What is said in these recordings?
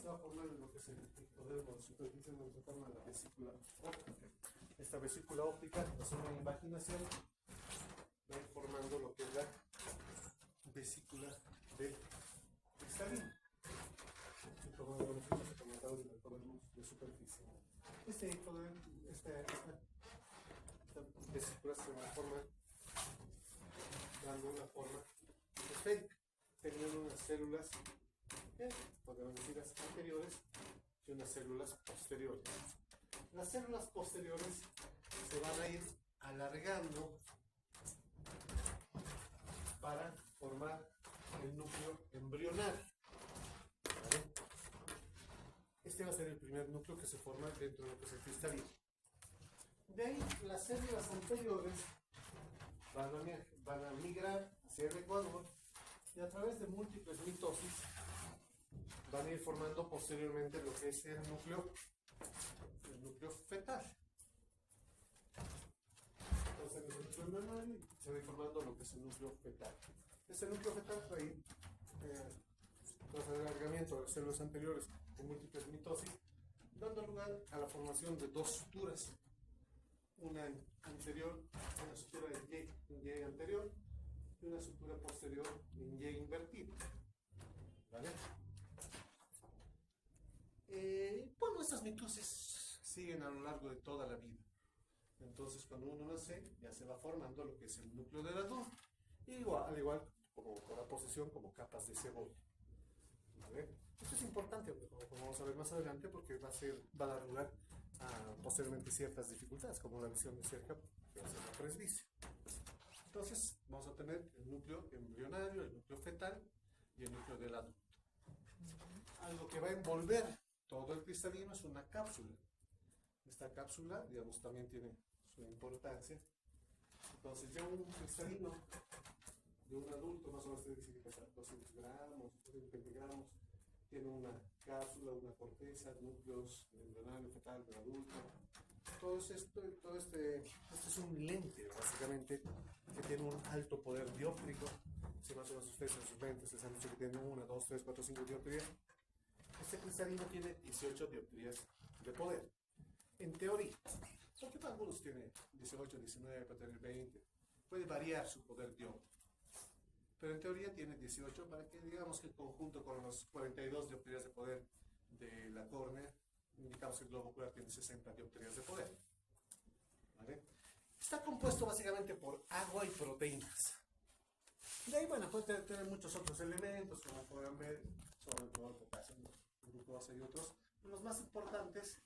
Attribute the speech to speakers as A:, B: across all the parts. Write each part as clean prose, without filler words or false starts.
A: se va a formar en lo que es el poder de la superficie donde se forma la vesícula óptica. Esta vesícula óptica es una invaginación, va a ir formando lo que es la vesícula del cristalino. Como hemos comentado en el poder de superficie. Esta vesícula se va a formar dando una forma esférica, teniendo unas células, podemos decir anteriores, y unas células posteriores. Las células posteriores se van a ir alargando para formar el núcleo embrionario. ¿Vale? Este va a ser el primer núcleo que se forma dentro de lo que es el cristalino. De ahí las células anteriores van a migrar hacia el ecuador y a través de múltiples mitosis van a ir formando posteriormente lo que es el núcleo fetal. Entonces el núcleo embrionario se va a ir formando lo que es el núcleo fetal. Este núcleo fetal va a ir tras el alargamiento de las células anteriores con múltiples mitosis, dando lugar a la formación de dos suturas. Una anterior, una sutura en Y anterior y una sutura posterior en Y invertido. ¿Vale? Bueno, estas mitosis siguen a lo largo de toda la vida. Entonces, cuando uno nace, ya se va formando lo que es el núcleo del adulto. Y al igual como por la posición, como capas de cebolla. ¿Vale? Esto es importante, como vamos a ver más adelante, porque va a dar lugar a posteriormente ciertas dificultades, como la visión de cerca, que va a ser la presbicia. Entonces, vamos a tener el núcleo embrionario, el núcleo fetal y el núcleo del adulto. Algo que va a envolver todo el cristalino es una cápsula. Esta cápsula, digamos, también tiene su importancia. Entonces, ya un cristalino de un adulto, más o menos, dice que pesa 200 gramos, 220 gramos, tiene una cápsula, una corteza, núcleos embrionario, fetal, del adulto. Este es un lente, básicamente, que tiene un alto poder dióptrico. Si más o menos ustedes en sus lentes les han dicho que tiene 1, 2, 3, 4, 5 dioptrías. Este cristalino tiene 18 dioptrías de poder. En teoría, porque para algunos tiene 18, 19, puede tener 20, puede variar su poder dióptrico. Pero en teoría tiene 18 para que digamos que en conjunto con los 42 dioptrías de poder de la córnea, indicamos que el globo ocular tiene 60 dioptrías de poder. ¿Vale? Está compuesto básicamente por agua y proteínas. De ahí, bueno, puede tener muchos otros elementos, como pueden ver, sobre todo el potasio, glucosa y otros. Los más importantes,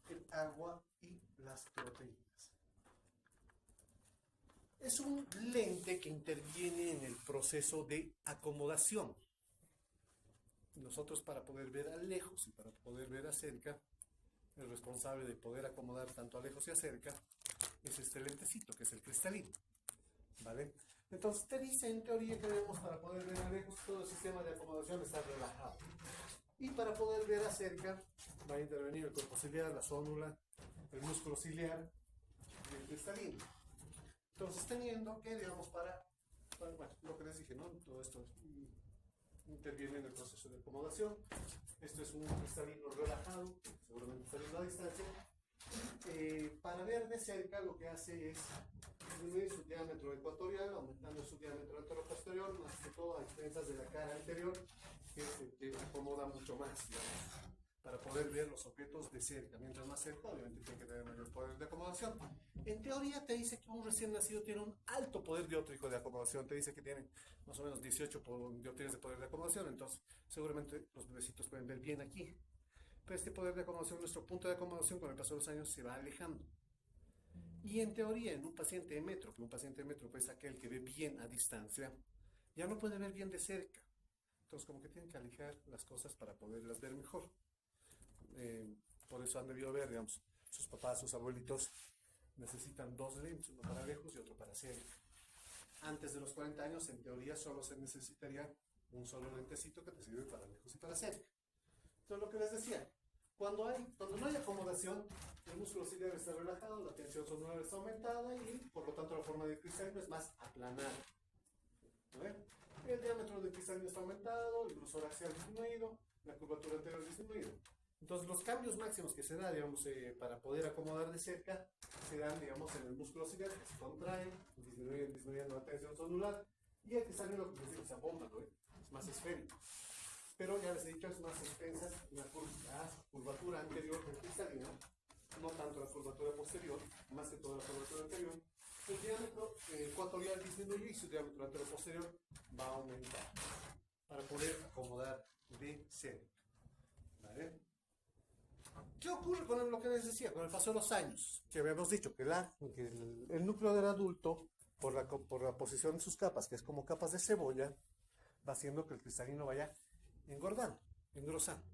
A: el agua y las proteínas. Es un lente que interviene en el proceso de acomodación. Nosotros, para poder ver a lejos y para poder ver a cerca, el responsable de poder acomodar tanto a lejos y a cerca es este lentecito, que es el cristalino. ¿Vale? Entonces te dice en teoría que debemos, para poder ver a lejos, todo el sistema de acomodación está relajado. Y para poder ver a cerca va a intervenir el cuerpo ciliar, la zónula, el músculo ciliar y el cristalino. Entonces, teniendo que, digamos, bueno, lo que les dije, ¿no? Todo esto interviene en el proceso de acomodación. Esto es un cristalino relajado, seguramente está viendo a distancia. Para ver de cerca, lo que hace es disminuir su diámetro ecuatorial, aumentando su diámetro anteroposterior, más que todo a expensas de la cara anterior, que acomoda mucho más, digamos, para poder ver los objetos de cerca. Mientras más cerca, obviamente tiene que tener mayor poder de acomodación. En teoría te dice que un recién nacido tiene un alto poder dióptrico de acomodación, te dice que tiene más o menos 18 dioptrías de poder de acomodación, entonces seguramente los bebecitos pueden ver bien aquí. Pero este poder de acomodación, nuestro punto de acomodación con el paso de los años se va alejando. Y en teoría, en un paciente de metro, que un paciente de metro es aquel que ve bien a distancia, ya no puede ver bien de cerca. Entonces como que tienen que alejar las cosas para poderlas ver mejor. Por eso han debido ver, digamos, sus papás, sus abuelitos necesitan dos lentes, uno para lejos y otro para cerca. Antes de los 40 años, en teoría, solo se necesitaría un solo lentecito que te sirve para lejos y para cerca. Entonces, lo que les decía, cuando no hay acomodación, el músculo ciliar está relajado, la tensión sonular está aumentada y, por lo tanto, la forma del cristalino es más aplanada. ¿Vale? El diámetro del cristalino está aumentado, el grosor axial disminuido, la curvatura anterior disminuida. Entonces los cambios máximos que se da, digamos, para poder acomodar de cerca, se dan, digamos, en el músculo occipital, que se contrae, disminuyendo la tensión celular, y el cristalino, lo que les digo, se abomba, ¿no? Es más esférico. Pero ya les he dicho, es más extensa la curvatura anterior del cristalino, no tanto la curvatura posterior, más que toda la curvatura anterior. El diámetro ecuatorial disminuye y su diámetro anterior-posterior va a aumentar para poder acomodar de cerca. ¿Vale? ¿Qué ocurre con lo que les decía? Con el paso de los años, que habíamos dicho que, el núcleo del adulto, por la posición de sus capas, que es como capas de cebolla, va haciendo que el cristalino vaya engordando, engrosando.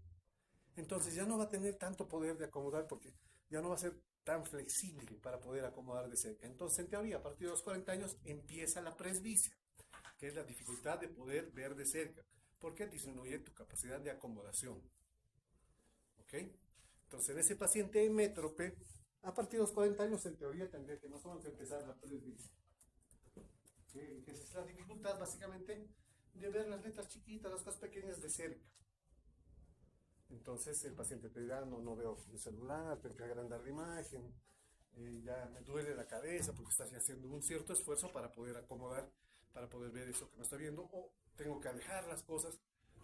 A: Entonces ya no va a tener tanto poder de acomodar porque ya no va a ser tan flexible para poder acomodar de cerca. Entonces, en teoría, a partir de los 40 años empieza la presbicia, que es la dificultad de poder ver de cerca, porque disminuye tu capacidad de acomodación. ¿Ok? Entonces, en ese paciente hemétrope, a partir de los 40 años, en teoría, tendría que más o menos empezar la presbicia. ¿Okay? Que es la dificultad, básicamente, de ver las letras chiquitas, las cosas pequeñas de cerca. Entonces el paciente te dirá, no veo el celular, tengo que agrandar la imagen, ya me duele la cabeza porque estás haciendo un cierto esfuerzo para poder acomodar, para poder ver eso que no está viendo, o tengo que alejar las cosas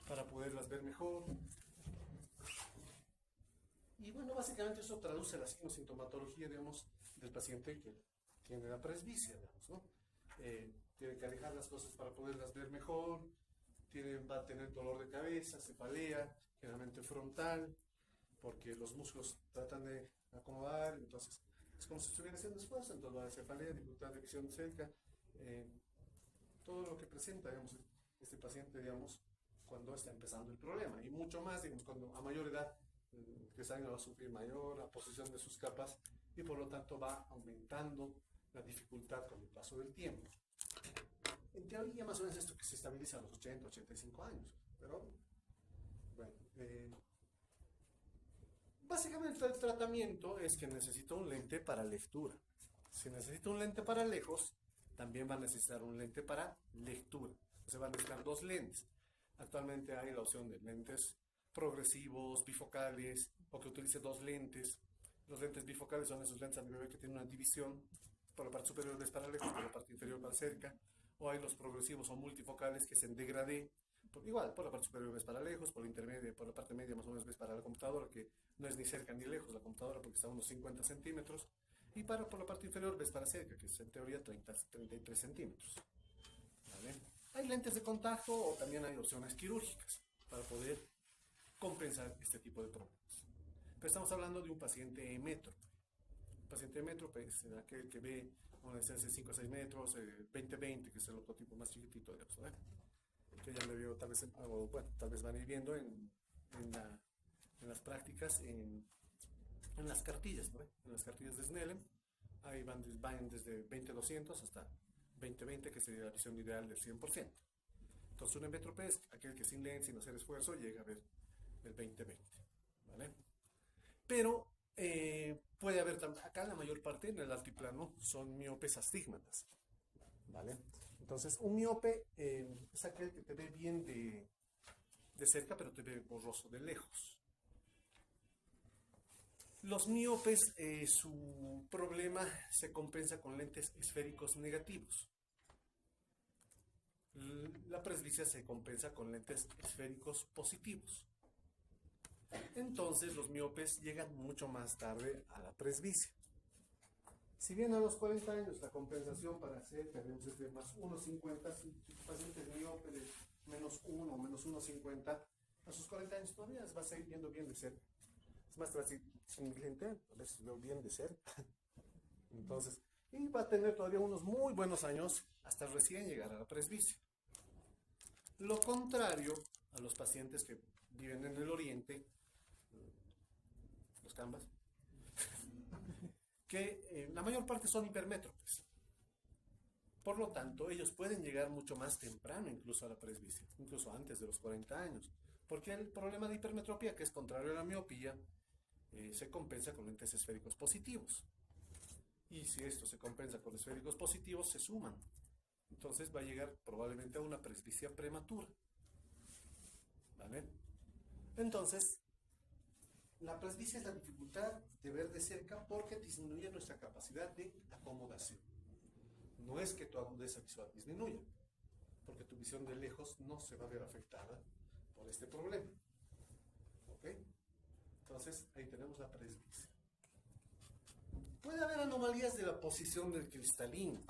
A: para poderlas ver mejor. Y bueno, básicamente eso traduce la sintomatología, digamos, del paciente que tiene la presbicia, digamos, ¿no? Tiene que alejar las cosas para poderlas ver mejor, va a tener dolor de cabeza, cefalea, generalmente frontal, porque los músculos tratan de acomodar, entonces es como si estuviera haciendo esfuerzo, entonces va a cefalea, dificultad de visión cerca, todo lo que presenta, digamos, este paciente, digamos, cuando está empezando el problema, y mucho más, digamos, cuando a mayor edad, el cristalino va a sufrir mayor la posición de sus capas, y por lo tanto va aumentando la dificultad con el paso del tiempo. En teoría, más o menos esto que se estabiliza a los 80, 85 años, pero bueno, básicamente el tratamiento es que necesita un lente para lectura. Si necesita un lente para lejos, también va a necesitar un lente para lectura. Se van a necesitar dos lentes. Actualmente hay la opción de lentes progresivos, bifocales, o que utilice dos lentes. Los lentes bifocales son esos lentes a nivel que tienen una división. Por la parte superior ves para lejos, por la parte inferior para cerca. O hay los progresivos o multifocales que es en degradé. Igual, por la parte superior ves para lejos, por la intermedia, por la parte media más o menos ves para la computadora, que no es ni cerca ni lejos la computadora porque está a unos 50 centímetros. Y por la parte inferior ves para cerca, que es en teoría 33 centímetros. ¿Vale? Hay lentes de contacto o también hay opciones quirúrgicas para poder compensar este tipo de problemas. Pero estamos hablando de un paciente hemétrope. Un paciente hemétrope es aquel que ve una distancia de 5 a 6 metros, 20-20, que es el otro tipo más chiquitito de eso, que ya le veo tal vez, tal vez van a ir viendo en las prácticas, en las cartillas, ¿no? En las cartillas de Snellen, ahí van desde 20-200 hasta 20-20, que sería la visión ideal del 100%. Entonces un hemétrope es aquel que sin lente, sin hacer esfuerzo, llega a ver el 20-20, ¿vale? Pero puede haber acá la mayor parte en el altiplano son miopes astigmatas, ¿vale? Entonces un miope es aquel que te ve bien de cerca, pero te ve borroso de lejos. Los miopes, su problema se compensa con lentes esféricos negativos. La presbicia se compensa con lentes esféricos positivos. Entonces los miopes llegan mucho más tarde a la presbicia. Si bien a los 40 años la compensación para hacer tenemos de más 1,50, si tu paciente es miope de menos 1 o menos 1,50, a sus 40 años todavía va a seguir viendo bien de cerca. Es más, te va a decir, sin lente, a veces veo bien de cerca. Entonces, y va a tener todavía unos muy buenos años hasta recién llegar a la presbicia. Lo contrario a los pacientes que viven en el oriente, los cambas, que la mayor parte son hipermétropes. Por lo tanto, ellos pueden llegar mucho más temprano incluso a la presbicia, incluso antes de los 40 años, porque el problema de hipermetropía, que es contrario a la miopía, se compensa con lentes esféricos positivos. Y si esto se compensa con esféricos positivos, se suman. Entonces va a llegar probablemente a una presbicia prematura. ¿Vale? Entonces, la presbicia es la dificultad de ver de cerca porque disminuye nuestra capacidad de acomodación. No es que tu agudeza visual disminuya, porque tu visión de lejos no se va a ver afectada por este problema. ¿Ok? Entonces, ahí tenemos la presbicia. Puede haber anomalías de la posición del cristalino.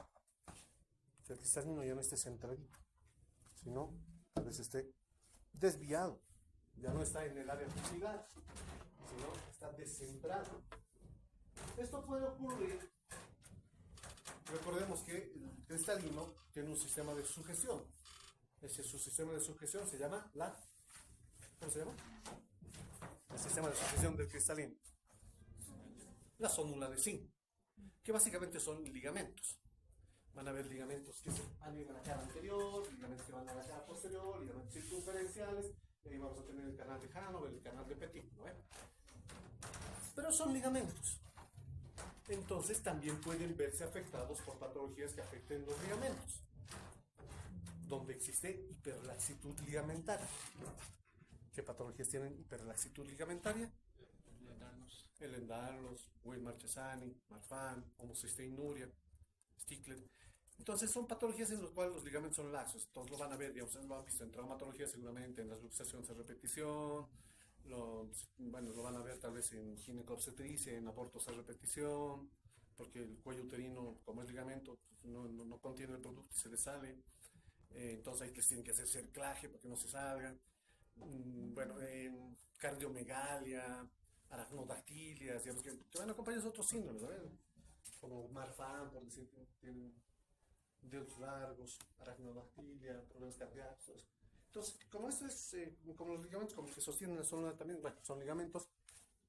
A: Que el cristalino ya no esté centradito, sino tal vez esté desviado. Ya no está en el área focal, sino está descentrado. Esto puede ocurrir. Recordemos que el cristalino tiene un sistema de sujeción. Su sistema de sujeción se llama ¿cómo se llama? El sistema de sujeción del cristalino. La sonula de zinc, que básicamente son ligamentos. Van a haber ligamentos que se van a la cara anterior, ligamentos que van a la cara posterior, ligamentos circunferenciales, y ahí vamos a tener el canal de Hanover, el canal de Petit, ¿no? Pero son ligamentos. Entonces también pueden verse afectados por patologías que afecten los ligamentos, donde existe hiperlaxitud ligamentaria. ¿Qué patologías tienen hiperlaxitud ligamentaria? El Ehlers-Danlos, Weill-Marchesani, Marfan, homocisteinuria, Stickler. Entonces son patologías en las cuales los ligamentos son laxos. Todos lo van a ver, digamos, lo han visto en traumatología seguramente, en las luxaciones a repetición, lo van a ver tal vez en ginecobstetricia, en abortos a repetición, porque el cuello uterino, como es ligamento, no contiene el producto y se le sale. Entonces ahí les tienen que hacer cerclaje para que no se salga. Cardiomegalia, aracnodactilias, digamos que van acompañados de otros síndromes, ¿sabes? Como Marfan, por decir, tienen dedos largos, aracnodactilia, problemas cardíacos. Entonces, como esto es, como los ligamentos como que sostienen la zona también, bueno, son ligamentos,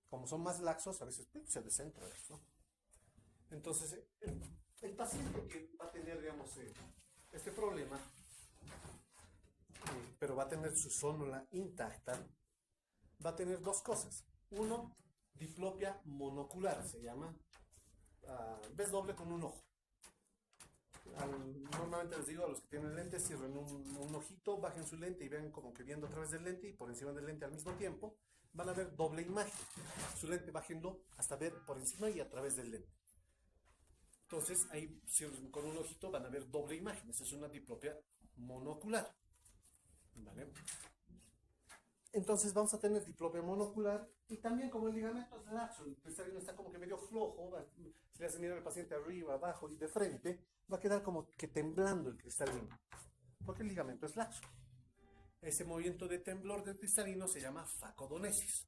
A: como son más laxos, a veces se descentran, ¿no? Entonces, el paciente que va a tener, digamos, este problema, pero va a tener su zónula intacta, va a tener dos cosas. Uno, diplopia monocular, se llama, ves doble con un ojo. Normalmente les digo a los que tienen lentes, cierren un ojito, bajen su lente y vean como que viendo a través del lente y por encima del lente al mismo tiempo, van a ver doble imagen. Su lente bájenlo hasta ver por encima y a través del lente. Entonces ahí con un ojito van a ver doble imagen. Esa es una diplopia monocular. ¿Vale? Entonces vamos a tener diplopia monocular y también como el ligamento es laxo, el cristalino está como que medio flojo, si le hace mirar al paciente arriba, abajo y de frente, va a quedar como que temblando el cristalino, porque el ligamento es laxo. Ese movimiento de temblor del cristalino se llama facodonesis.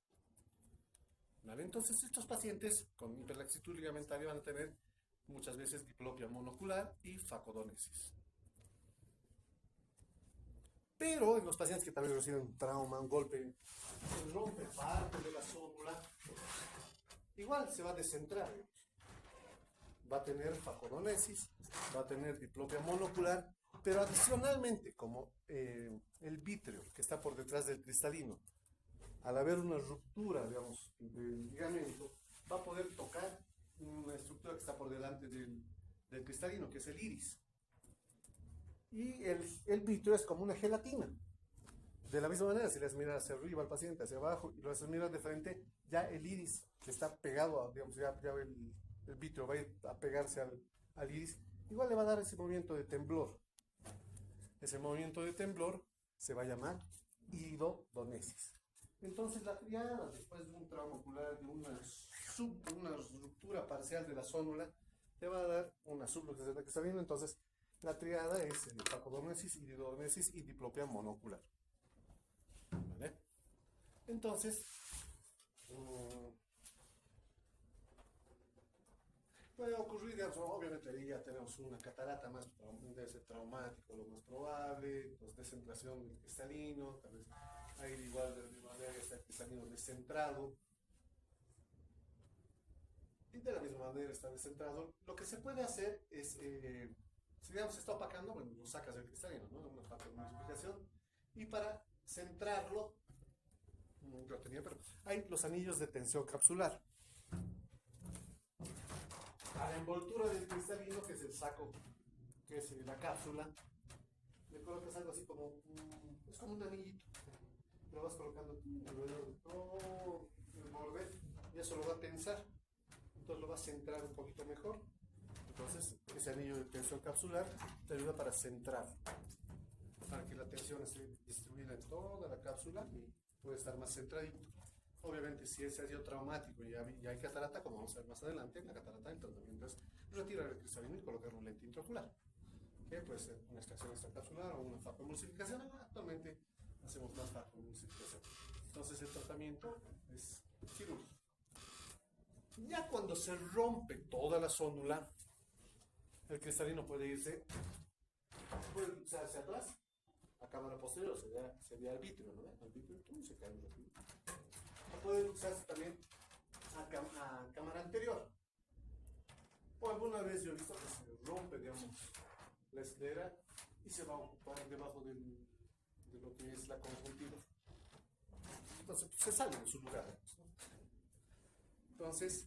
A: ¿Vale? Entonces estos pacientes con hiperlaxitud ligamentaria van a tener muchas veces diplopia monocular y facodonesis. Pero en los pacientes que tal vez reciben un trauma, un golpe, se rompe parte de la zónula, igual se va a descentrar. Va a tener facodonesis, va a tener diplopia monocular, pero adicionalmente, como el vítreo que está por detrás del cristalino, al haber una ruptura, digamos, del ligamento, va a poder tocar una estructura que está por delante del cristalino, que es el iris. Y el vítreo es como una gelatina. De la misma manera, si le haces mirar hacia arriba al paciente, hacia abajo, y lo haces mirar de frente, ya el iris que está pegado, digamos, ya el vítreo va a ir a pegarse al iris, igual le va a dar ese movimiento de temblor. Ese movimiento de temblor se va a llamar iridodonesis. Entonces la triada, después de un trauma ocular, de una ruptura parcial de la zónula, te va a dar una subluxación de cristalino. Entonces la triada es facodonesis, iridodonesis y diplopia monocular. ¿Vale? Entonces, puede ocurrir, digamos, obviamente ahí ya tenemos una catarata más, debe ser traumático, lo más probable, pues descentración del cristalino, tal vez ahí igual de la misma manera está el cristalino descentrado. Y de la misma manera está descentrado. Lo que se puede hacer es, si digamos se está opacando, bueno, lo sacas del cristalino, ¿no? Una falta de multiplicación. Y para centrarlo, lo tenía, pero hay los anillos de tensión capsular. A la envoltura del cristalino, que es el saco, que es la cápsula, le colocas algo así como, es como un anillito. Lo vas colocando alrededor centrar un poquito mejor. Entonces, ese anillo de tensión capsular te ayuda para centrar, para que la tensión esté distribuida en toda la cápsula y puede estar más centradito. Obviamente, si ese ha sido traumático y hay catarata, como vamos a ver más adelante, en la catarata el tratamiento es retirar el cristalino y colocar un lente intraocular, que puede ser una extracción extracapsular o una facoemulsificación. Actualmente hacemos más facoemulsificación. Entonces, el tratamiento es quirúrgico. Ya cuando se rompe toda la zónula, el cristalino puede irse hacia atrás, a cámara posterior, sería el vitrio, ¿no? El vitrio se cae un ratito. O puede usarse también a cámara anterior. O alguna vez yo he visto que se rompe, digamos, la esclera y se va a ocupar debajo de lo que es la conjuntiva. Entonces se sale de su lugar, ¿no? Entonces,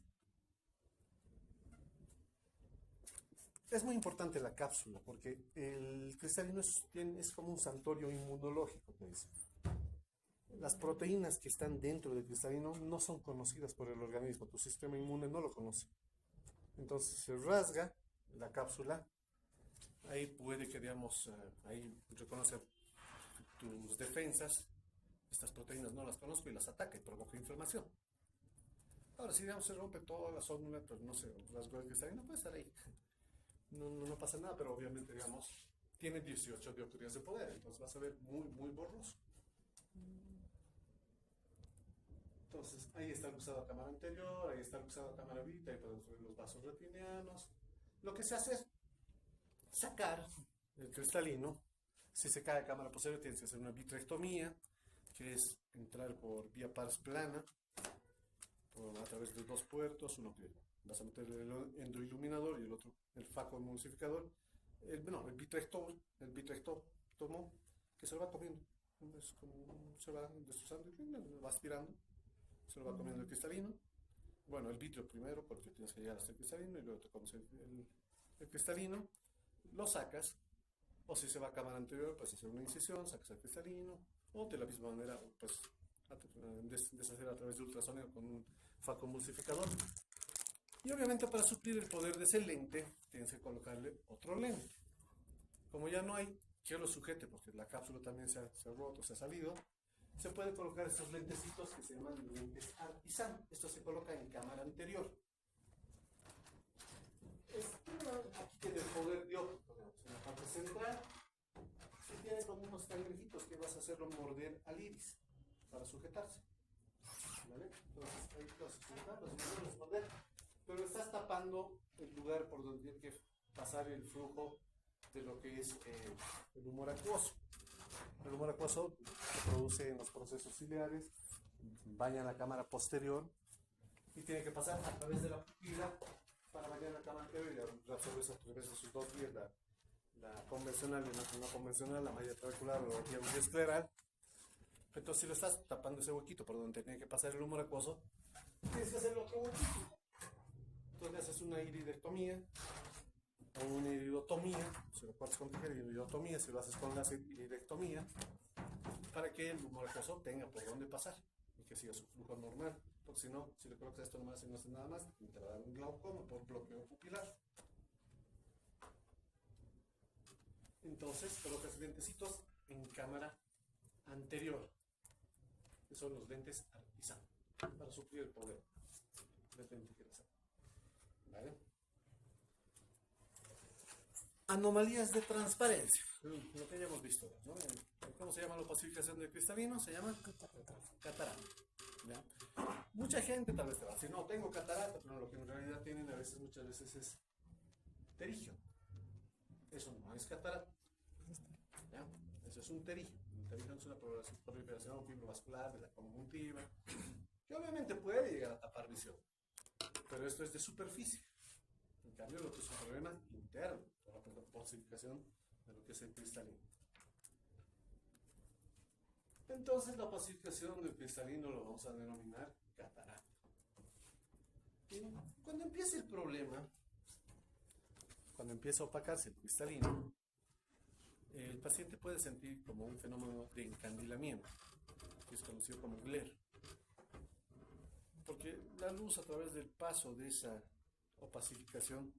A: es muy importante la cápsula porque el cristalino es como un santuario inmunológico, que dice. Las proteínas que están dentro del cristalino no son conocidas por el organismo, tu sistema inmune no lo conoce. Entonces se rasga la cápsula, ahí puede que, digamos, ahí reconoce tus defensas, estas proteínas no las conozco y las ataca y provoca inflamación. Ahora, si digamos se rompe toda la zónula, pues no se rasgó el cristalino, puede estar ahí. No pasa nada, pero obviamente, digamos, tiene 18 dioptrías de poder, entonces vas a ver muy, muy borroso. Entonces, ahí está luxado a cámara anterior, ahí está luxado a cámara vita, ahí podemos ver los vasos retinianos. Lo que se hace es sacar el cristalino. Si se cae a cámara posterior, tienes que hacer una vitrectomía, que es entrar por vía pars plana, a través de dos puertos, uno que vas a meter el endoiluminador y el otro el facoemulsificador. El vitrectomo, que se lo va comiendo. Es como se va destrozando, lo va aspirando, se lo va comiendo el cristalino. Bueno, el vitrio primero, porque tienes que llegar hasta el cristalino y luego te comes el cristalino, lo sacas, o si se va a cámara anterior, pues hacer una incisión, sacas el cristalino, o de la misma manera, pues deshacer a través de ultrasonido con un facoemulsificador. Y obviamente para suplir el poder de ese lente, tienes que colocarle otro lente. Como ya no hay que lo sujete, porque la cápsula también se ha roto, se ha salido, se puede colocar estos lentecitos que se llaman lentes Artisan. Esto se coloca en cámara anterior. Aquí tiene el poder dióptrico, en la parte central. Y tiene como unos cangrejitos que vas a hacerlo morder al iris para sujetarse. ¿Vale? Entonces ahí vas a sujetarlos y puedes morder. Pero estás tapando el lugar por donde tiene que pasar el flujo de lo que es el humor acuoso. El humor acuoso se produce en los procesos ciliares, baña la cámara posterior y tiene que pasar a través de la pupila para bañar la cámara anterior y reabsorber a través de sus dos vías, la convencional y la no convencional, la malla trabecular o la vía escleral. Entonces, si lo estás tapando ese huequito por donde tiene que pasar el humor acuoso, tienes que hacer otro huequito. Entonces haces una iridectomía o una iridotomía, si lo cortas con tijera, iridotomía, si lo haces con láser, iridectomía, para que el humor acuoso tenga por dónde pasar y que siga su flujo normal. Porque si no, si le colocas esto nomás y no haces nada más, te va a dar un glaucoma por bloqueo pupilar. Entonces colocas lentecitos en cámara anterior, que son los lentes Artisan, para suplir el poder del lente que les hago. ¿Vale? Anomalías de transparencia, lo que ya hemos visto, ¿no? ¿Cómo se llama la opacificación del cristalino? Se llama catarata. ¿Ya? Mucha gente tal vez te va a decir, no, tengo catarata, pero lo que en realidad tienen muchas veces es terigio. Eso no es catarata. ¿Ya? Eso es un terigio. Un terigio es una proliferación fibrovascular de la conjuntiva, que obviamente puede llegar a tapar visión, pero esto es de superficie. En cambio, lo que es un problema interno, por la opacificación de lo que es el cristalino. Entonces, la opacificación del cristalino lo vamos a denominar catarata. Y cuando empieza el problema, cuando empieza a opacarse el cristalino, el paciente puede sentir como un fenómeno de encandilamiento, que es conocido como glare. Porque la luz, a través del paso de esa opacificación,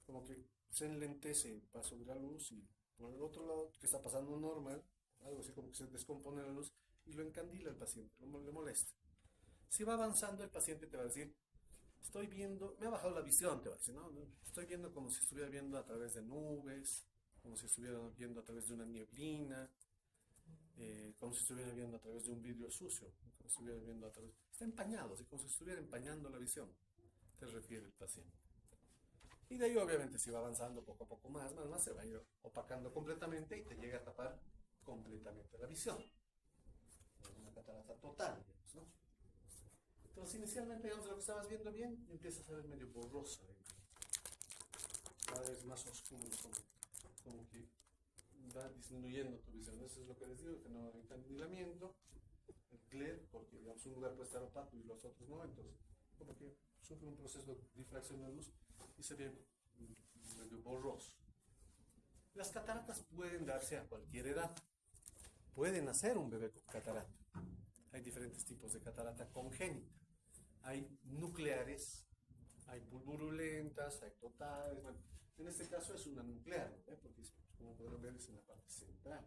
A: como que se enlentece el paso de la luz y por el otro lado, que está pasando normal, algo así como que se descompone la luz y lo encandila al paciente, le molesta. Si va avanzando, el paciente te va a decir, estoy viendo, me ha bajado la visión, te va a decir, ¿no? Estoy viendo como si estuviera viendo a través de nubes, como si estuviera viendo a través de una nieblina, como si estuviera viendo a través de un vidrio sucio, como si estuviera viendo a través, está empañado, así como si estuviera empañando la visión, te refiere el paciente. Y de ahí obviamente si va avanzando poco a poco más, se va a ir opacando completamente y te llega a tapar completamente la visión. Es una catarata total, digamos, ¿no? Entonces inicialmente, digamos, lo que estabas viendo bien, empiezas a ver medio borrosa, cada vez más oscuro, como que va disminuyendo tu visión. Eso es lo que les digo, el fenómeno de encandilamiento, el glare, porque digamos, un lugar puede estar opaco y los otros no, entonces como que sufre un proceso de difracción de luz y se ve medio borroso. Las cataratas pueden darse a cualquier edad. Puede nacer un bebé con catarata. Hay diferentes tipos de catarata congénita. Hay nucleares, hay pulvurulentas, hay totales. Bueno, en este caso es una nuclear, ¿no? Porque como podrán ver es en la parte central.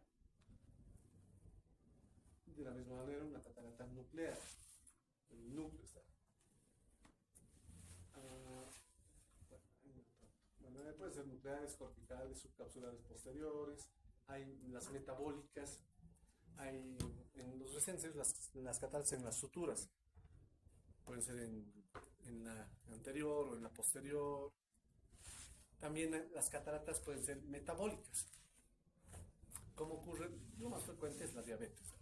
A: De la misma manera, una catarata nuclear. El núcleo está. Pueden ser nucleares, corticales, subcapsulares posteriores. Hay las metabólicas. Hay en los recientes las cataratas en las suturas. Pueden ser en la anterior o en la posterior. También las cataratas pueden ser metabólicas. Como ocurre, lo más frecuente es la diabetes,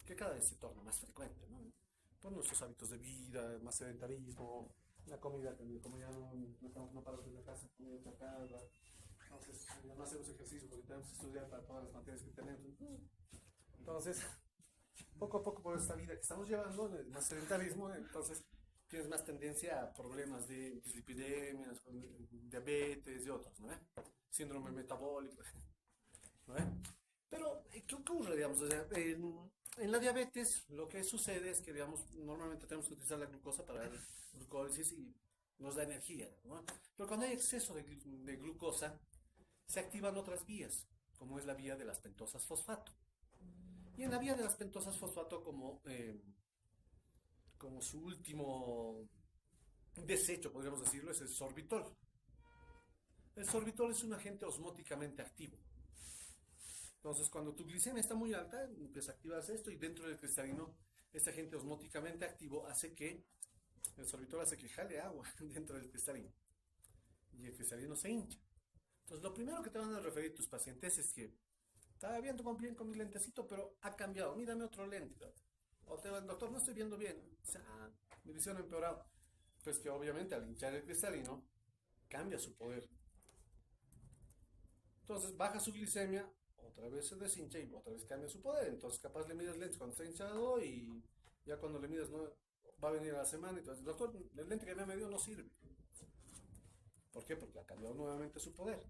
A: que cada vez se torna más frecuente, ¿no? Por nuestros hábitos de vida, más sedentarismo, la comida, como ya no paramos en la casa, comida atacada, entonces ya no hacemos ejercicio porque tenemos que estudiar para todas las materias que tenemos. Entonces, poco a poco por esta vida que estamos llevando, más sedentarismo, entonces tienes más tendencia a problemas de dislipidemias, diabetes y otros, ¿no? Síndrome metabólico, ¿no? Pero, ¿qué ocurre, digamos? O sea, en la diabetes lo que sucede es que, digamos, normalmente tenemos que utilizar la glucosa para la glucólisis y nos da energía, ¿no? Pero cuando hay exceso de glucosa, se activan otras vías, como es la vía de las pentosas fosfato. Y en la vía de las pentosas fosfato, como su último desecho, podríamos decirlo, es el sorbitol. El sorbitol es un agente osmóticamente activo. Entonces, cuando tu glicemia está muy alta, empieza a activarse esto y dentro del cristalino, este agente osmóticamente activo el sorbitol hace que jale agua dentro del cristalino y el cristalino se hincha. Entonces, lo primero que te van a referir tus pacientes es que estaba viendo bien con mi lentecito, pero ha cambiado, mírame otro lente. O te va, doctor, no estoy viendo bien. O sea, mi visión ha empeorado. Pues que obviamente al hinchar el cristalino, cambia su poder. Entonces, baja su glicemia, otra vez se deshincha y otra vez cambia su poder. Entonces, capaz le mides lentes cuando está hinchado y ya cuando le mides no, va a venir a la semana y entonces, doctor, el lente que me ha medido no sirve. ¿Por qué? Porque ha cambiado nuevamente su poder.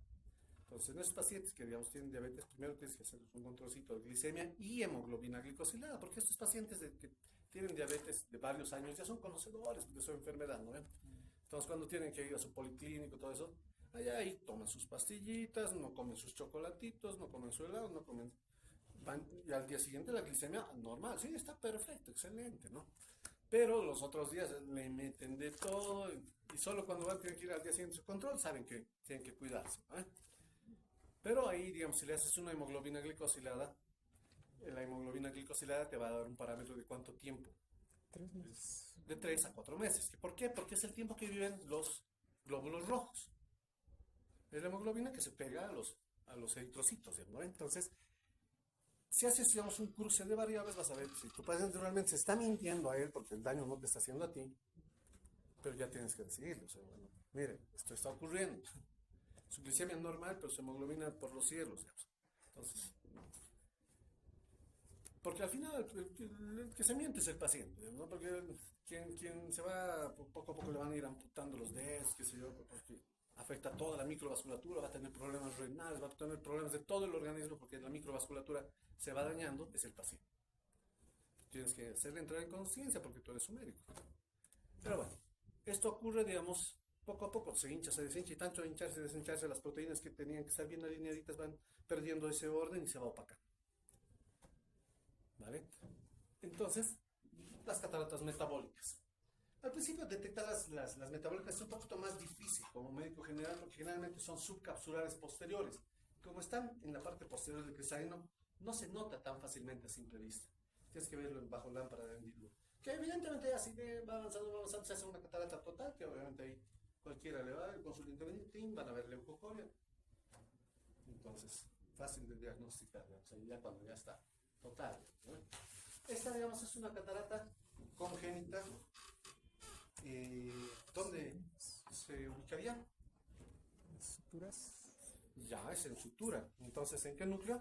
A: Entonces, en estos pacientes que, digamos, tienen diabetes, primero tienes que hacer un controlcito de glicemia y hemoglobina glicosilada, porque estos pacientes que tienen diabetes de varios años ya son conocedores de su enfermedad, ¿no? Entonces, cuando tienen que ir a su policlínico, todo eso, allá ahí toman sus pastillitas, no comen sus chocolatitos, no comen su helado, no comen... y al día siguiente la glicemia normal, sí, está perfecto, excelente, ¿no? Pero los otros días le meten de todo y solo cuando van a tener que ir al día siguiente su control saben que tienen que cuidarse, ¿no? Pero ahí, digamos, si le haces una hemoglobina glicosilada, la hemoglobina glicosilada te va a dar un parámetro de cuánto tiempo.
B: 3 meses.
A: De 3 a 4 meses. ¿Por qué? Porque es el tiempo que viven los glóbulos rojos. Es la hemoglobina que se pega a los eritrocitos, ¿no? Entonces, si haces, digamos, un cruce de variables, vas a ver si tu paciente realmente se está mintiendo a él porque el daño no te está haciendo a ti, pero ya tienes que decidirlo. O sea, bueno, mire, esto está ocurriendo. Su glicemia es normal, pero su hemoglobina por los cielos, digamos. Entonces, porque al final el que se miente es el paciente, ¿no? Porque quien se va, poco a poco le van a ir amputando los dedos, qué sé yo, porque afecta a toda la microvasculatura, va a tener problemas renales, va a tener problemas de todo el organismo porque la microvasculatura se va dañando, es el paciente. Tienes que hacerle entrar en conciencia porque tú eres su médico. Pero bueno, esto ocurre, digamos, poco a poco se hincha, se deshincha y tanto hincharse y deshincharse las proteínas que tenían que estar bien alineaditas van perdiendo ese orden y se va opacando. ¿Vale? Entonces, las cataratas metabólicas. Al principio detectar las metabólicas es un poquito más difícil como médico general porque generalmente son subcapsulares posteriores. Como están en la parte posterior del cristalino, no se nota tan fácilmente a simple vista. Tienes que verlo bajo lámpara de Andy. Que evidentemente así va avanzando, se hace una catarata total, que obviamente ahí cualquiera le va a ver con su linterna, van a ver leucocoria. Entonces, fácil de diagnosticar, o sea, ya cuando ya está total, ¿no? Esta, digamos, es una catarata congénita. ¿Dónde se ubicaría?
B: Suturas.
A: Ya, es en sutura. Entonces, ¿en qué núcleo?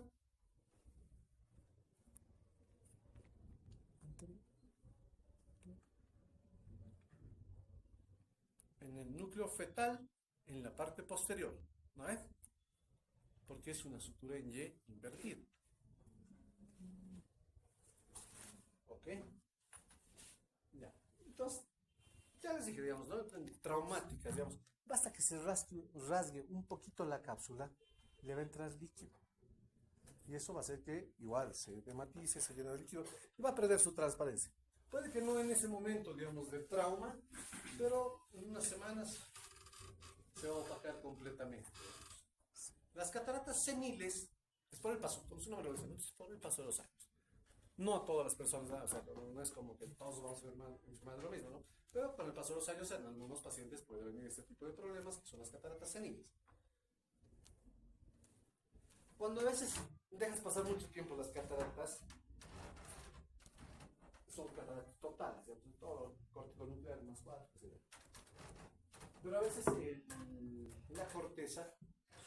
A: En el núcleo fetal, en la parte posterior, ¿no es? Porque es una sutura en Y invertida. ¿Ok? Ya. Entonces, ya les dije, digamos, ¿no? Traumáticas, digamos. Basta que se rasgue un poquito la cápsula, le va a entrar líquido. Y eso va a hacer que igual se dematice, se llena de líquido y va a perder su transparencia. Puede que no en ese momento, digamos, de trauma, pero en unas semanas se va a opacar completamente. Las cataratas seniles es por el paso, como su nombre lo dice, ¿no? Es por el paso de los años. No a todas las personas, o sea, no es como que todos vamos a enfermar de lo mismo, ¿no? Pero con el paso de los años en algunos pacientes puede venir este tipo de problemas que son las cataratas seniles. Cuando a veces dejas pasar mucho tiempo las cataratas, son cataratas totales, ¿cierto? Todo córtico nuclear más 4, etc. Pero a veces la corteza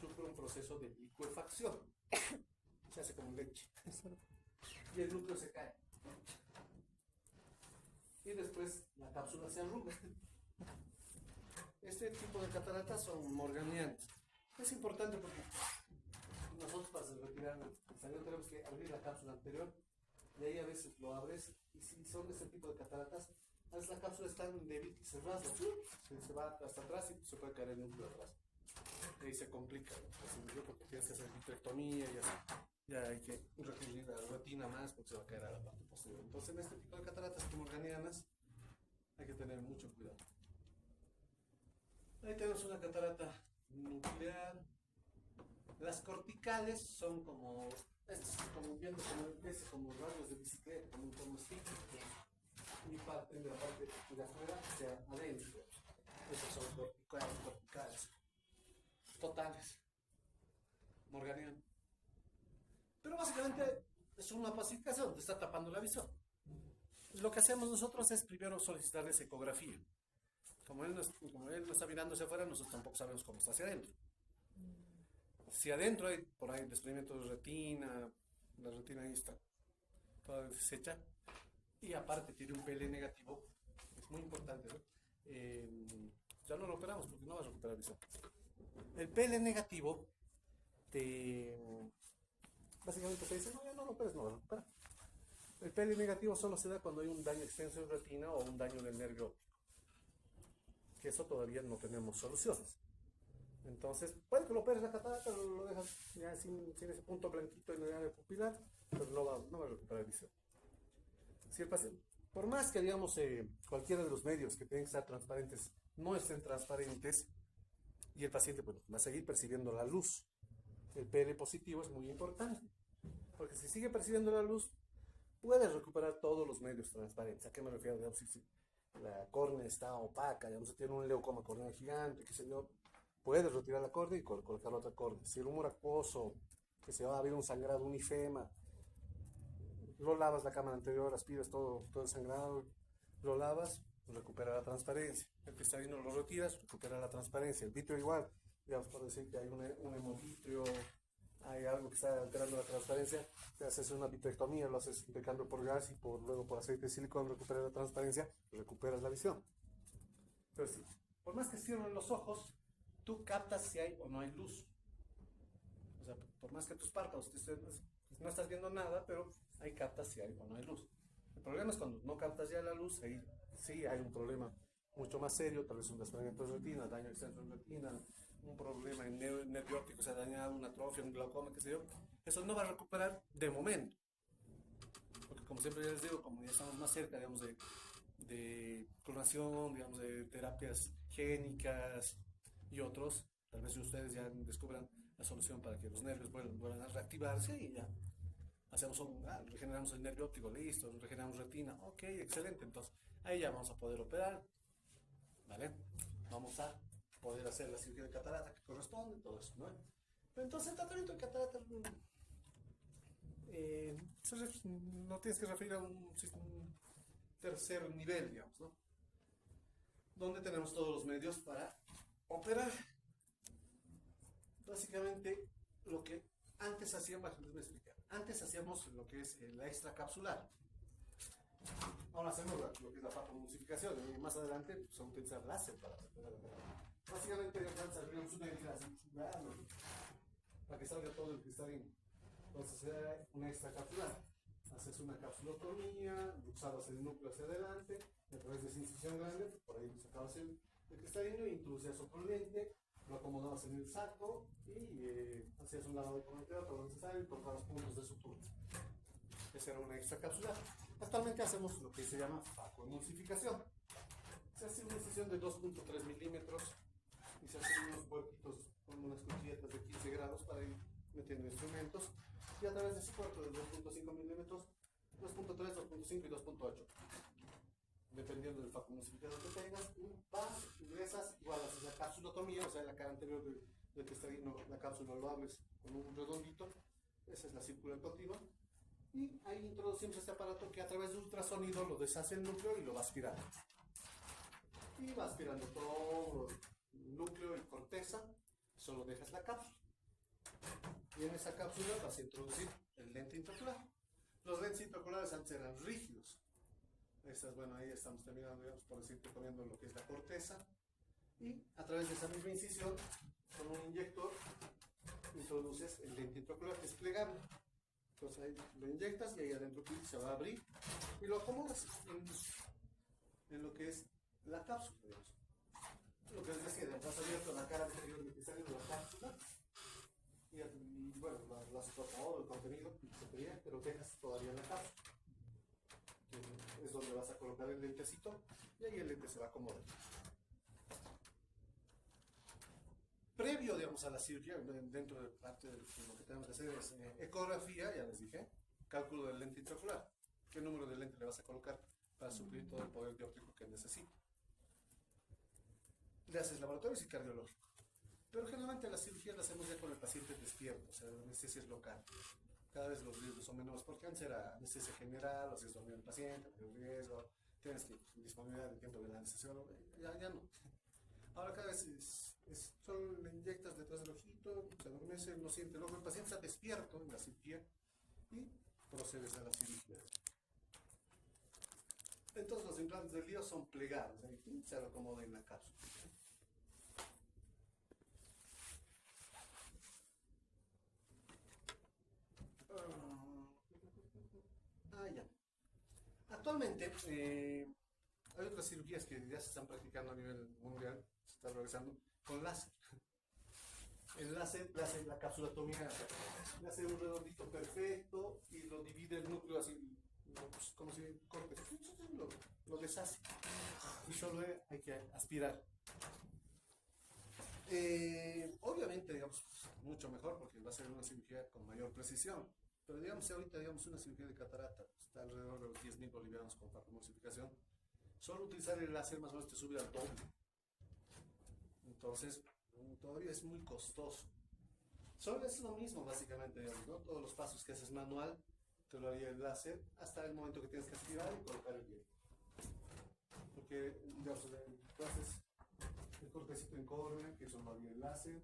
A: sufre un proceso de licuefacción, se hace como leche, y el núcleo se cae. Y después la cápsula se arruga. Este tipo de cataratas son morganianas. Es importante porque nosotros para retirar el sangre tenemos que abrir la cápsula anterior y ahí a veces lo abres y si son de este tipo de cataratas, a veces la cápsula es tan débil que se rasga, se va hasta atrás y se puede caer el núcleo atrás. Y ahí se complica, ¿no? Porque tienes que hacer vitrectomía y así. Ya hay que recurrir a la retina más porque se va a caer a la parte posterior. Entonces en este tipo de cataratas como morganianas hay que tener mucho cuidado. Ahí tenemos una catarata nuclear. Las corticales son como, estos como viendo como radios de bicicleta, como stick, y parten de la parte de afuera hacia adentro. Esas son corticales. Totales. Morganiano. Pero básicamente es una pacificación, te está tapando la visión. Lo que hacemos nosotros es primero solicitarles ecografía. Como él no está mirando hacia afuera, nosotros tampoco sabemos cómo está hacia adentro. Si adentro hay por ahí desprendimiento de retina, la retina ahí está toda deshecha, y aparte tiene un PL negativo, es muy importante, ¿no? Ya no lo operamos porque no vas a recuperar visión. El PL negativo básicamente te dice, no, ya no lo operes, no vas a recuperar. El PL negativo solo se da cuando hay un daño extenso en retina o un daño del nervio óptico, que eso todavía no tenemos soluciones. Entonces, puede que lo operes la catarata, lo dejas ya sin ese punto blanquito en el área pupilar, pero no va a recuperar visión. Si el paciente, por más que digamos cualquiera de los medios que tienen que estar transparentes no estén transparentes, y el paciente pues, va a seguir percibiendo la luz. El PL positivo es muy importante, porque si sigue percibiendo la luz, puede recuperar todos los medios transparentes. ¿A qué me refiero? Digamos, si la córnea está opaca, digamos, si tiene un leucoma corneal gigante, qué sé yo, puedes retirar la córnea y colocar otra córnea. Si el humor acuoso, que se va a abrir un sangrado, un ifema, lo lavas la cámara anterior, aspiras todo el sangrado, lo lavas, recupera la transparencia. El cristalino lo retiras, recupera la transparencia. El vitrio igual, digamos, por decir que hay un hemovitrio, hay algo que está alterando la transparencia, te haces una vitrectomía, lo haces impecando por gas y luego por aceite de silicón, recuperas la transparencia, recuperas la visión. Pero sí, por más que cierren los ojos, tú captas si hay o no hay luz. O sea, por más que tus párpados no estás viendo nada, pero ahí captas si hay o no hay luz. El problema es cuando no captas ya la luz, ahí sí hay un problema mucho más serio, tal vez un desprendimiento de retina, daño extenso de retina, un problema en nervio óptico, se ha dañado, una atrofia, un glaucoma, qué sé yo, eso no va a recuperar de momento. Porque como siempre les digo, como ya estamos más cerca, digamos, de clonación, digamos, de terapias génicas y otros, tal vez ustedes ya descubran la solución para que los nervios vuelvan a reactivarse y ya regeneramos el nervio óptico, listo, regeneramos retina, ok, excelente, entonces ahí ya vamos a poder operar, ¿vale? Vamos a poder hacer la cirugía de catarata que corresponde, todo eso, ¿no? Pero entonces el tratamiento de catarata no tienes que referir a un tercer nivel, digamos, ¿no? Donde tenemos todos los medios para operar. Básicamente, lo que antes hacíamos, les voy a explicar. Antes hacíamos lo que es la extracapsular. Ahora hacemos lo que es la fotoemulsificación y más adelante pues, vamos a utilizar láser para operar. Básicamente, lanzaríamos una herida así, para que salga todo el cristalino. Entonces, era una extracapsular. Haces una capsulotomía, luxabas el núcleo hacia adelante, y a través de esa incisión grande, por ahí sacabas el cristalino, introducías otro lente, lo acomodabas en el saco y hacías un lavado con el dedo, todo lo necesario y cortabas puntos de sutura. Esa era una extracapsular. Actualmente hacemos lo que se llama facoemulsificación. Se hace una incisión de 2.3 milímetros y se hacen unos huequitos con unas cuchilletas de 15 grados para ir metiendo instrumentos. Y a través de ese cuarto de 2.5 milímetros, 2.3, 2.5 y 2.8, dependiendo del facoemulsificador que tengas, vas, ingresas, igual haces la capsulotomía, o sea, la cara anterior del cristalino, la cápsula lo abres con un redondito, esa es la circular continua, y ahí introducimos este aparato que a través de ultrasonido lo deshace el núcleo y lo va aspirando. Y va aspirando todo el núcleo y corteza, solo dejas la cápsula. Y en esa cápsula vas a introducir el lente intraocular. Los lentes intraoculares antes eran rígidos. Bueno, ahí estamos terminando, digamos, por decirte, poniendo lo que es la corteza. Y a través de esa misma incisión, con un inyector, introduces el lente intraocular que es plegable. Entonces ahí lo inyectas y ahí adentro se va a abrir y lo acomodas en lo que es la cápsula, digamos. Lo que les decía, has abierto la cara anterior del cristalino de la cápsula. Y bueno, lo has todo el contenido, pero dejas todavía la cápsula. Es donde vas a colocar el lentecito y ahí el lente se va a acomodar. Previo, digamos, a la cirugía, dentro de parte de lo que tenemos que hacer es ecografía, ya les dije, cálculo del lente intraocular. ¿Qué número de lente le vas a colocar para suplir todo el poder dióptrico que necesita? Le haces laboratorios y cardiológico. Pero generalmente la cirugía la hacemos ya con el paciente despierto, o sea, la anestesia es local. Cada vez los riesgos son menores, porque antes era anestesia general, o si es dormir el paciente, el riesgo, tienes que disponibilidad de tiempo del anestesiólogo, ya no. Ahora cada vez solo le inyectas detrás del ojito, se adormece, no siente el ojo, el paciente está despierto en la cirugía y procedes a la cirugía. Entonces los implantes del lío son plegados, ahí se lo acomoda en la cápsula. Ya. Actualmente hay otras cirugías que ya se están practicando a nivel mundial, se está realizando con láser. El láser le hace la capsulotomía, le hace un redondito perfecto y lo divide el núcleo así, como si corte, lo deshace. Y solo hay que aspirar. Obviamente, digamos, mucho mejor porque va a ser una cirugía con mayor precisión. Pero digamos, si ahorita una cirugía de catarata está alrededor de los 10.000 bolivianos con facoemulsificación, solo utilizar el láser más o menos te sube al doble. Entonces, todavía es muy costoso. Solo es lo mismo, básicamente, digamos, ¿no? Todos los pasos que haces manual, te lo haría el láser, hasta el momento que tienes que aspirar y colocar el hielo. Porque, digamos, tú haces el cortecito en córnea, que eso lo haría el láser,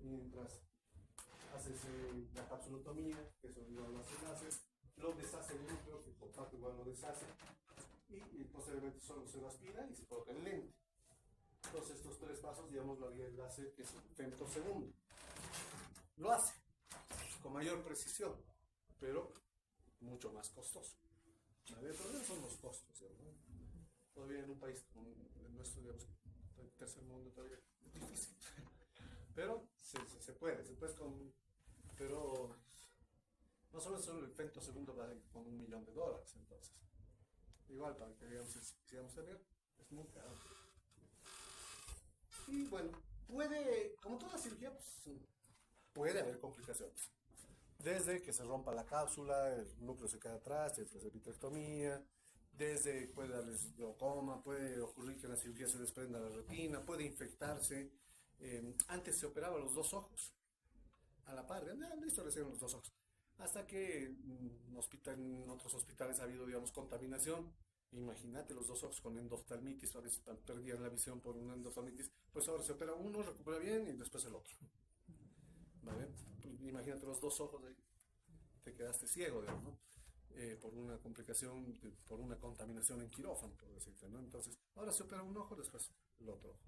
A: mientras haces la capsulotomía, que eso igual lo hace el láser, lo deshace el núcleo, que por parte igual lo deshace, y posteriormente solo se lo aspira y se coloca el lente. Entonces estos tres pasos, digamos, lo haría el láser, que es un femtosegundo. Lo hace con mayor precisión, pero mucho más costoso. El problema son los costos, ¿no? todavía en un país como el nuestro, digamos, el tercer mundo todavía es difícil. Pero se puede pero no solo el femtosegundo vale con $1.000.000, entonces. Igual, para que digamos, si quisiéramos tener, es muy caro. Y bueno, como toda cirugía, pues, puede haber complicaciones. Desde que se rompa la cápsula, el núcleo se queda atrás, desde la vitrectomía, puede darles glaucoma, puede ocurrir que en la cirugía se desprenda la retina, puede infectarse. Antes se operaba los dos ojos a la par, listo, le hicieron los dos ojos. Hasta que en otros hospitales ha habido, digamos, contaminación. Imagínate los dos ojos con endoftalmitis, a veces perdían la visión por una endoftalmitis, pues ahora se opera uno, recupera bien y después el otro. ¿Vale? Imagínate los dos ojos, te quedaste ciego, digamos, ¿no? Por una complicación, por una contaminación en quirófano, por decirte, ¿no? Entonces, ahora se opera un ojo, después el otro ojo.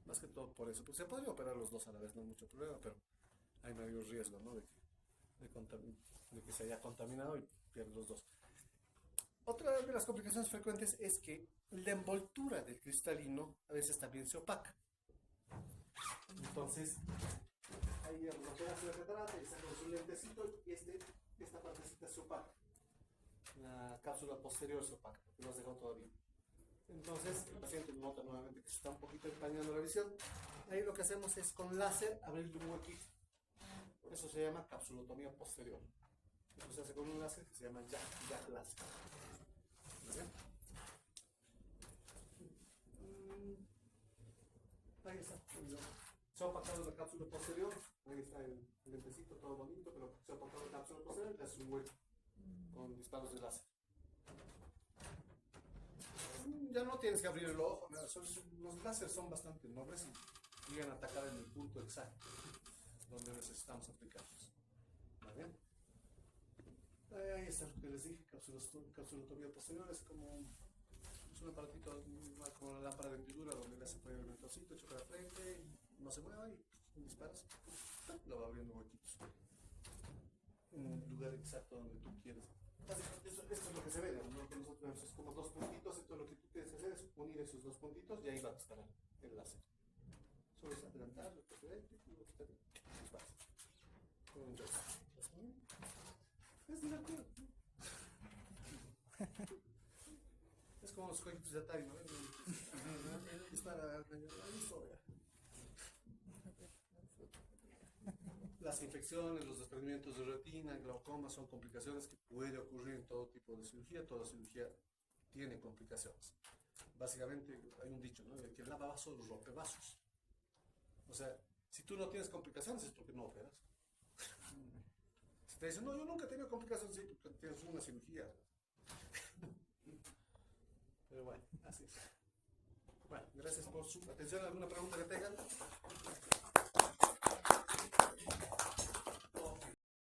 A: Más que todo por eso, pues se podría operar los dos a la vez, no hay mucho problema, pero hay mayor riesgo, ¿no? De que se haya contaminado y pierdes los dos. Otra de las complicaciones frecuentes es que la envoltura del cristalino a veces también se opaca. Entonces, ahí digamos, lo que hace la catarata y saca su lentecito y esta partecita se opaca. La cápsula posterior se opaca, porque no has dejado todavía. Entonces, el paciente nota nuevamente que se está un poquito empañando la visión. Ahí lo que hacemos es con láser abrirle un huequito. Eso se llama capsulotomía posterior. Eso se hace con un láser que se llama jack láser. ¿Vale? Ahí está. Se ha opacado la cápsula posterior. Ahí está el lentecito todo bonito, pero se ha opacado la cápsula posterior y le hace un hueco con disparos de láser. Ya no tienes que abrir el ojo. Los láseres son bastante nobles y llegan a atacar en el punto exacto donde necesitamos aplicarlos. ¿Vale? Ahí está lo que les dije, capsulotomía posterior es un aparatito como la lámpara de hendidura donde le hace poner el mentoncito, choca la frente, no se mueva y disparas, lo va abriendo huequitos en el lugar exacto donde tú quieres. Esto es lo que se ve, ¿no? Lo que nosotros vemos es como dos puntitos, entonces lo que tú tienes que hacer es unir esos dos puntitos y ahí va a estar el láser. Solo es adelantar, retroceder y disparas. Es divertido. Es como los jueguitos de Atari, ¿no? Dispara, listo, ya. Las infecciones, los desprendimientos de retina, glaucoma son complicaciones que puede ocurrir en todo tipo de cirugía. Toda cirugía tiene complicaciones. Básicamente hay un dicho, ¿no? El que lava vasos rompe vasos. O sea, si tú no tienes complicaciones es porque no operas. Si te dicen, no, yo nunca he tenido complicaciones, sí, porque tienes una cirugía. Pero bueno, así es. Bueno, gracias por su atención. ¿Alguna pregunta que tengan?